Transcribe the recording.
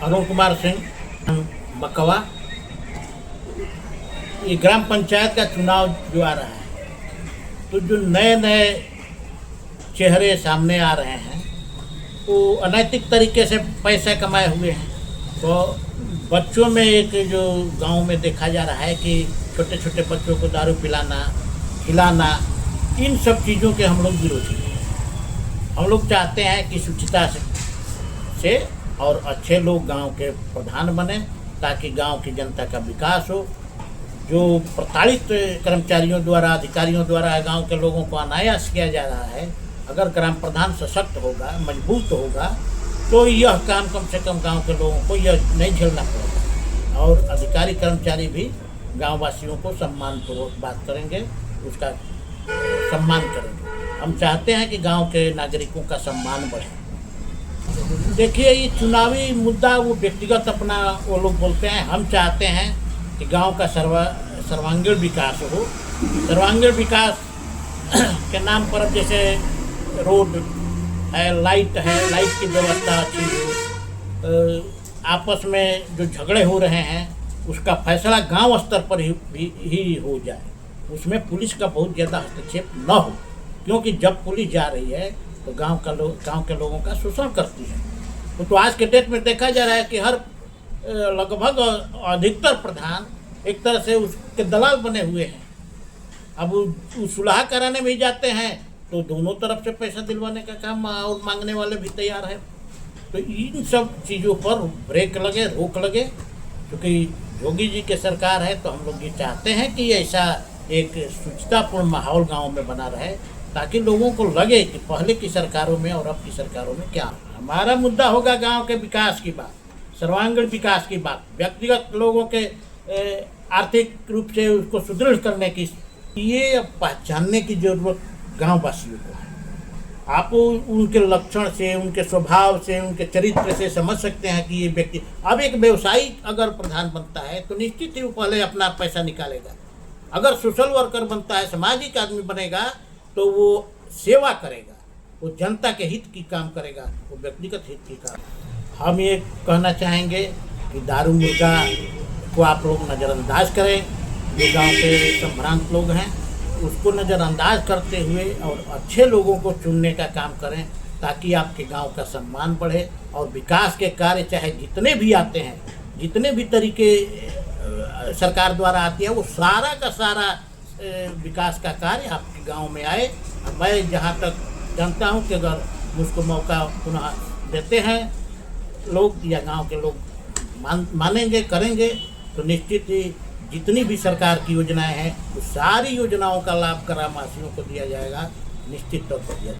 अरुण कुमार सिंह बकवा। ये ग्राम पंचायत का चुनाव जो आ रहा है, तो जो नए नए चेहरे सामने आ रहे हैं वो अनैतिक तरीके से पैसे कमाए हुए हैं। तो बच्चों में एक जो गांव में देखा जा रहा है कि छोटे छोटे बच्चों को दारू पिलाना, खिलाना, इन सब चीज़ों के हम लोग विरोधी हैं। हम लोग चाहते हैं कि शुचिता से और अच्छे लोग गांव के प्रधान बने, ताकि गांव की जनता का विकास हो। जो प्रताड़ित कर्मचारियों द्वारा, अधिकारियों द्वारा गांव के लोगों को अनायास किया जा रहा है, अगर ग्राम प्रधान सशक्त होगा, मजबूत होगा, तो यह काम कम से कम गांव के लोगों को यह नहीं झेलना पड़ेगा। और अधिकारी कर्मचारी भी गाँव वासियों को सम्मानपूर्वक बात करेंगे, उसका सम्मान करेंगे। हम चाहते हैं कि गांव के नागरिकों का सम्मान बढ़े। देखिए, ये चुनावी मुद्दा वो व्यक्तिगत अपना वो लोग बोलते हैं। हम चाहते हैं कि गांव का सर्वांगीण विकास हो। सर्वांगीण विकास के नाम पर जैसे रोड है, लाइट है, लाइट की व्यवस्था अच्छी हो, आपस में जो झगड़े हो रहे हैं उसका फैसला गांव स्तर पर ही हो जाए। उसमें पुलिस का बहुत ज़्यादा हस्तक्षेप न हो, क्योंकि जब पुलिस जा रही है तो गांव के लोगों का शोषण करती है। तो आज के डेट में देखा जा रहा है कि हर लगभग अधिकतर प्रधान एक तरह से उसके दलाल बने हुए हैं। अब वो सुलह कराने भी जाते हैं तो दोनों तरफ से पैसा दिलवाने का काम और मांगने वाले भी तैयार है। तो इन सब चीज़ों पर ब्रेक लगे, रोक लगे, क्योंकि योगी जी की सरकार है। तो हम लोग ये चाहते हैं कि ऐसा एक शुचितापूर्ण माहौल गांव में बना रहे, ताकि लोगों को लगे कि पहले की सरकारों में और अब की सरकारों में क्या। हमारा मुद्दा होगा गांव के विकास की बात, सर्वांगीण विकास की बात, व्यक्तिगत लोगों के आर्थिक रूप से उसको सुदृढ़ करने की। ये पहचानने की जरूरत गांव वासियों को है। आप उनके लक्षण से, उनके स्वभाव से, उनके चरित्र से समझ सकते हैं कि ये व्यक्ति। अब एक व्यवसायी अगर प्रधान बनता है तो निश्चित ही वो पहले अपना पैसा निकालेगा। अगर सोशल वर्कर बनता है, सामाजिक आदमी बनेगा, तो वो सेवा करेगा, वो जनता के हित की काम करेगा, वो व्यक्तिगत हित की काम। हम ये कहना चाहेंगे कि दारू मुर्गा को आप लोग नज़रअंदाज करें। जो गांव के संभ्रांत लोग हैं उसको नज़रअंदाज करते हुए और अच्छे लोगों को चुनने का काम करें, ताकि आपके गांव का सम्मान बढ़े और विकास के कार्य चाहे जितने भी आते हैं, जितने भी तरीके सरकार द्वारा आती है, वो सारा का सारा विकास का कार्य आपके गांव में आए। मैं जहां तक जानता हूं कि अगर मुझको मौका पुनः देते हैं लोग या गांव के लोग मानेंगे, करेंगे, तो निश्चित ही जितनी भी सरकार की योजनाएं हैं, वो सारी योजनाओं का लाभ ग्रामवासियों को दिया जाएगा, निश्चित तौर पर दिया जाएगा।